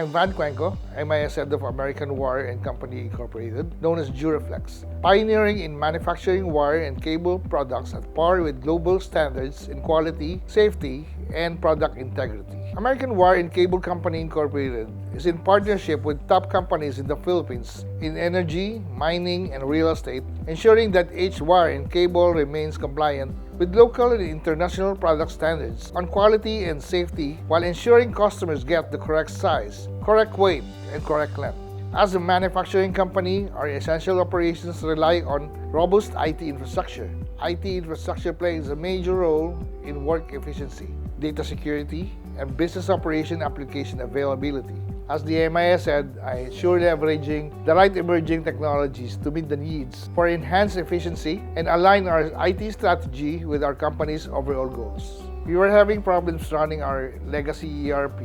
I'm Cuenco, MIS head of American Wire and Company Incorporated, known as Duraflex, pioneering in manufacturing wire and cable products at par with global standards in quality, safety, and product integrity. American Wire and Cable Company Incorporated is in partnership with top companies in the Philippines in energy, mining, and real estate, ensuring that each wire and cable remains compliant with local and international product standards on quality and safety while ensuring customers get the correct size, correct weight, and correct length. As a manufacturing company, our essential operations rely on robust IT infrastructure. IT infrastructure plays a major role in work efficiency, data security, and business operation application availability. As the MIS said, I ensure leveraging the right emerging technologies to meet the needs for enhanced efficiency and align our IT strategy with our company's overall goals. We were having problems running our legacy ERP,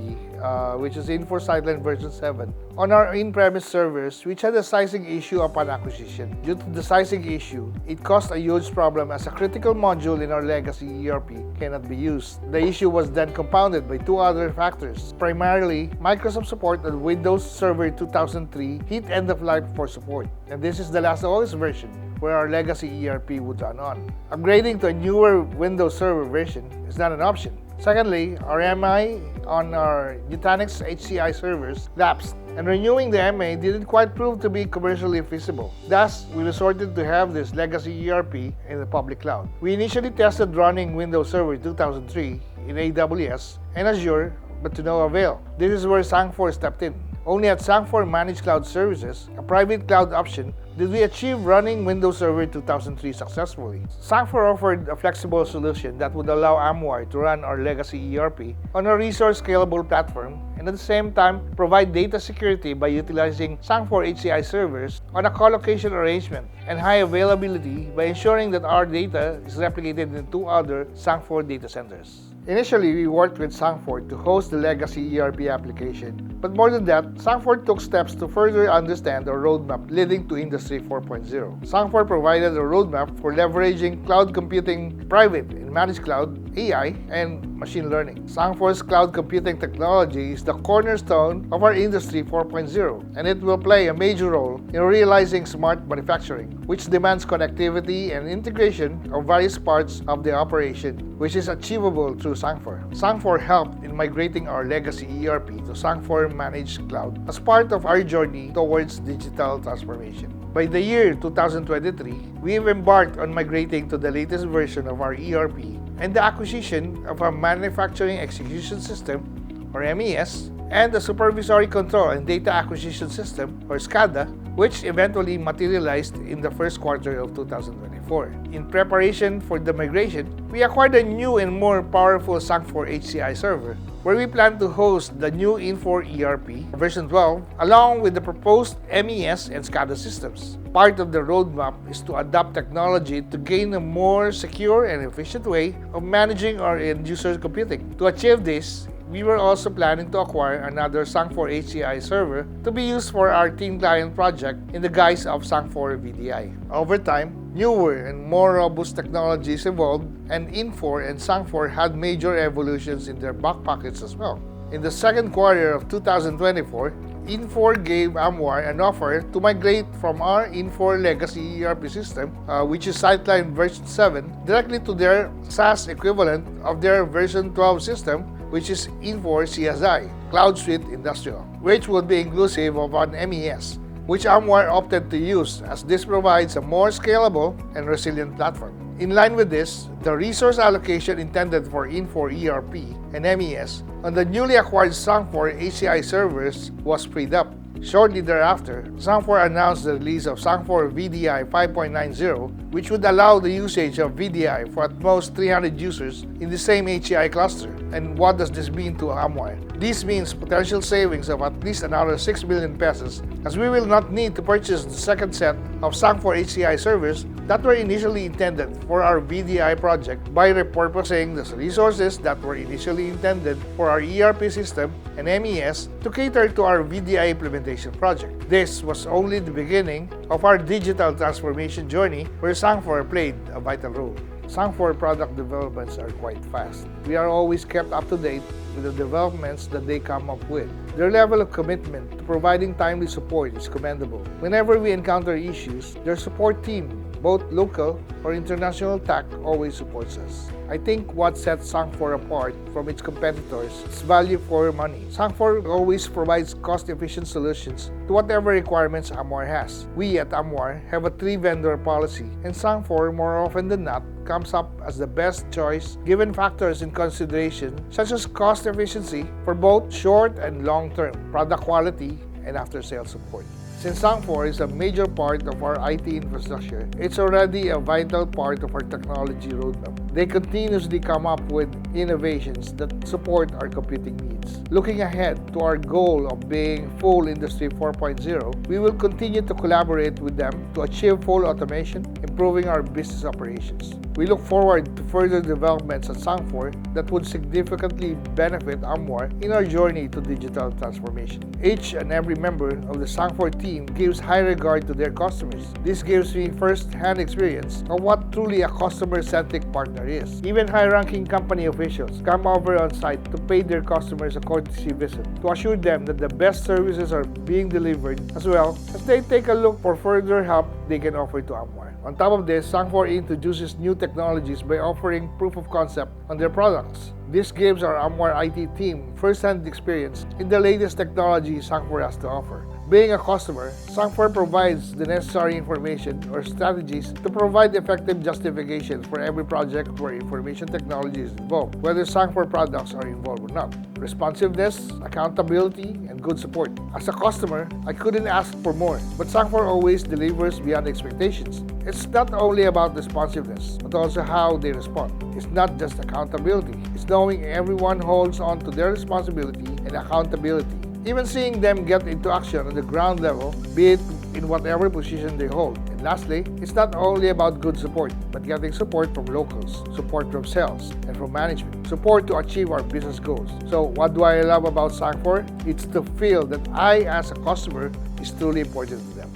which is Sangfor Sideline version 7, on our in-premise servers, which had a sizing issue upon acquisition. Due to the sizing issue, it caused a huge problem as a critical module in our legacy ERP cannot be used. The issue was then compounded by two other factors, primarily Microsoft support on Windows Server 2003 hit end of life for support. And this is the last OS version where our legacy ERP would run on. Upgrading to a newer Windows Server version is not an option. Secondly, our MI on our Nutanix HCI servers lapsed, and renewing the MA didn't quite prove to be commercially feasible. Thus, we resorted to have this legacy ERP in the public cloud. We initially tested running Windows Server 2003 in AWS and Azure, but to no avail. This is where Sangfor stepped in. Only at Sangfor Managed Cloud Services, a private cloud option, did we achieve running Windows Server 2003 successfully. Sangfor offered a flexible solution that would allow AmWire to run our legacy ERP on a resource scalable platform and at the same time provide data security by utilizing Sangfor HCI servers on a co-location arrangement and high availability by ensuring that our data is replicated in two other Sangfor data centers. Initially, we worked with Sangfor to host the legacy ERP application. But more than that, Sangfor took steps to further understand our roadmap leading to Industry 4.0. Sangfor provided a roadmap for leveraging cloud computing, private and managed cloud, AI, and machine learning. Sangfor's cloud computing technology is the cornerstone of our Industry 4.0, and it will play a major role in realizing smart manufacturing, which demands connectivity and integration of various parts of the operation, which is achievable through Sangfor. Sangfor helped in migrating our legacy ERP to Sangfor Managed Cloud as part of our journey towards digital transformation. By the year 2023, we have embarked on migrating to the latest version of our ERP and the acquisition of a manufacturing execution system, or MES, and the supervisory control and data acquisition system, or SCADA, which eventually materialized in the first quarter of 2024. In preparation for the migration, we acquired a new and more powerful Sangfor HCI server, where we plan to host the new Infor ERP version 12, along with the proposed MES and SCADA systems. Part of the roadmap is to adopt technology to gain a more secure and efficient way of managing our end-user computing. To achieve this, we were also planning to acquire another Sangfor HCI server to be used for our Teen Client project in the guise of Sangfor VDI. Over time, newer and more robust technologies evolved, and Infor and Sangfor had major evolutions in their back pockets as well. In the second quarter of 2024, Infor gave AmWire an offer to migrate from our Infor legacy ERP system, which is Sideline version 7, directly to their SaaS equivalent of their version 12 system, which is Infor CSI, Cloud Suite Industrial, which would be inclusive of an MES, which AmWire opted to use as this provides a more scalable and resilient platform. In line with this, the resource allocation intended for Infor ERP and MES on the newly acquired Sangfor HCI servers was freed up. Shortly thereafter, Sangfor announced the release of Sangfor VDI 5.90, which would allow the usage of VDI for at most 300 users in the same HCI cluster. And what does this mean to AmWire? This means potential savings of at least another 6 million pesos, as we will not need to purchase the second set of Sangfor HCI servers that were initially intended for our VDI project by repurposing the resources that were initially intended for our ERP system and MES to cater to our VDI implementation project. This was only the beginning of our digital transformation journey, where Sangfor played a vital role. Sangfor product developments are quite fast. We are always kept up to date with the developments that they come up with. Their level of commitment to providing timely support is commendable. Whenever we encounter issues, their support team, both local or international TAC, always supports us. I think what sets Sangfor apart from its competitors is value for money. Sangfor always provides cost-efficient solutions to whatever requirements AmWire has. We at AmWire have a 3-vendor policy, and Sangfor, more often than not, comes up as the best choice given factors in consideration such as cost efficiency for both short and long-term, product quality, and after-sales support. Since Sangfor is a major part of our IT infrastructure, it's already a vital part of our technology roadmap. They continuously come up with innovations that support our computing needs. Looking ahead to our goal of being full Industry 4.0, we will continue to collaborate with them to achieve full automation, improving our business operations. We look forward to further developments at Sangfor that would significantly benefit AmWire in our journey to digital transformation. Each and every member of the Sangfor team gives high regard to their customers. This gives me first-hand experience of what truly a customer-centric partner is. Even high-ranking company officials come over on site to pay their customers a courtesy visit to assure them that the best services are being delivered, as well as they take a look for further help they can offer to AmWire. On top of this, Sangfor introduces new technologies by offering proof of concept on their products. This gives our AmWire IT team first-hand experience in the latest technology Sangfor has to offer. Being a customer, Sangfor provides the necessary information or strategies to provide effective justification for every project where information technology is involved, whether Sangfor products are involved or not. Responsiveness, accountability, and good support. As a customer, I couldn't ask for more, but Sangfor always delivers beyond expectations. It's not only about responsiveness, but also how they respond. It's not just accountability, it's knowing everyone holds on to their responsibility and accountability. Even seeing them get into action on the ground level, be it in whatever position they hold. And lastly, it's not only about good support, but getting support from locals, support from sales, and from management, support to achieve our business goals. So what do I love about Sangfor? It's to feel that I, as a customer, is truly important to them.